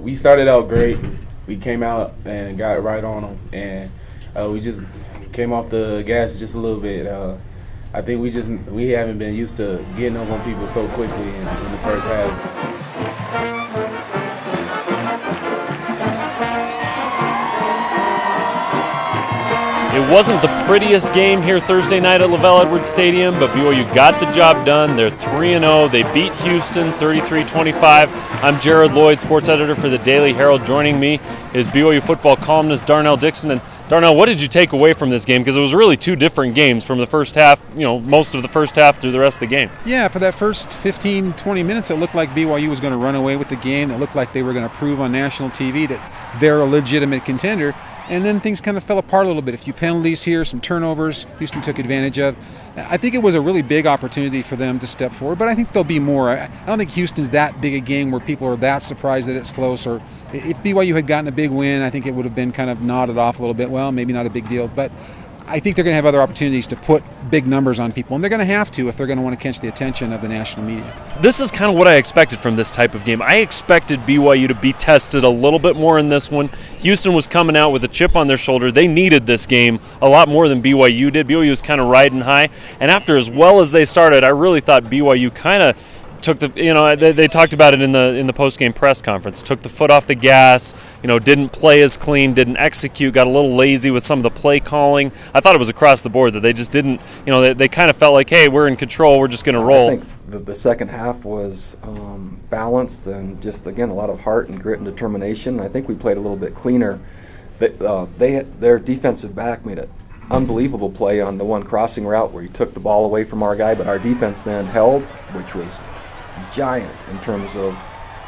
We started out great. We came out and got right on them, and we just came off the gas just a little bit. I think we haven't been used to getting up on people so quickly in the first half. It wasn't the prettiest game here Thursday night at LaVell Edwards Stadium, but BYU got the job done. They're 3-0. They beat Houston 33-25. I'm Jared Lloyd, sports editor for the Daily Herald. Joining me is BYU football columnist Darnell Dickson. And Darnell, what did you take away from this game? Because it was really two different games from the first half, most of the first half through the rest of the game. Yeah, for that first 15, 20 minutes, it looked like BYU was going to run away with the game. It looked like they were going to prove on national TV that they're a legitimate contender. And then things kind of fell apart a little bit. A few penalties here, some turnovers Houston took advantage of. I think it was a really big opportunity for them to step forward, but I think there'll be more. I don't think Houston's that big a game where people are that surprised that it's close. Or if BYU had gotten a big win, I think it would have been kind of nodded off a little bit. Well, maybe not a big deal, but I think they're going to have other opportunities to put big numbers on people, and they're going to have to if they're going to want to catch the attention of the national media. This is kind of what I expected from this type of game. I expected BYU to be tested a little bit more in this one. Houston was coming out with a chip on their shoulder. They needed this game a lot more than BYU did. BYU was kind of riding high, and after as well as they started, I really thought BYU kind of took the, they talked about it in the post-game press conference, took the foot off the gas, didn't play as clean, didn't execute, got a little lazy with some of the play calling. I thought it was across the board that they just didn't, they kind of felt like, hey, we're in control, we're just going to roll. I think the second half was balanced and just, again, a lot of heart and grit and determination. I think we played a little bit cleaner. Their defensive back made an unbelievable play on the one crossing route where he took the ball away from our guy, but our defense then held, which was giant in terms of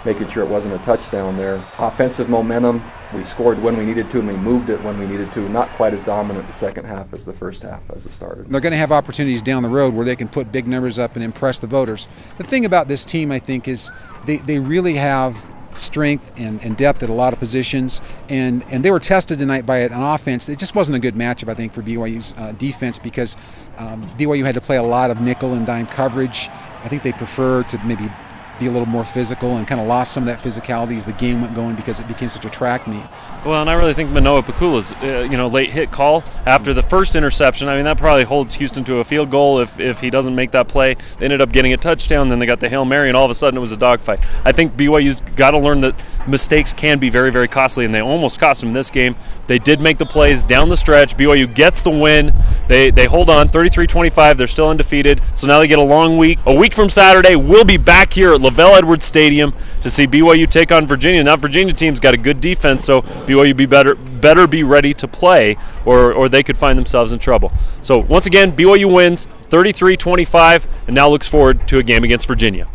making sure it wasn't a touchdown there. Offensive momentum, we scored when we needed to and we moved it when we needed to. Not quite as dominant the second half as the first half as it started. They're going to have opportunities down the road where they can put big numbers up and impress the voters. The thing about this team, I think, is they really have strength and depth at a lot of positions, and they were tested tonight by an offense. It just wasn't a good matchup, I think, for BYU's defense because BYU had to play a lot of nickel and dime coverage. I think they prefer to maybe be a little more physical and kind of lost some of that physicality as the game went going because it became such a track meet. Well, and I really think Manoa Pakula's late hit call after the first interception, I mean, that probably holds Houston to a field goal if he doesn't make that play. They ended up getting a touchdown, then they got the Hail Mary, and all of a sudden it was a dogfight. I think BYU's got to learn that mistakes can be very, very costly, and they almost cost them this game. They did make the plays down the stretch. BYU gets the win. They hold on 33-25. They're still undefeated, so now they get a long week. A week from Saturday, we'll be back here at LaVell Edwards Stadium to see BYU take on Virginia. Now Virginia team's got a good defense, so BYU better be ready to play, or they could find themselves in trouble. So once again, BYU wins 33-25, and now looks forward to a game against Virginia.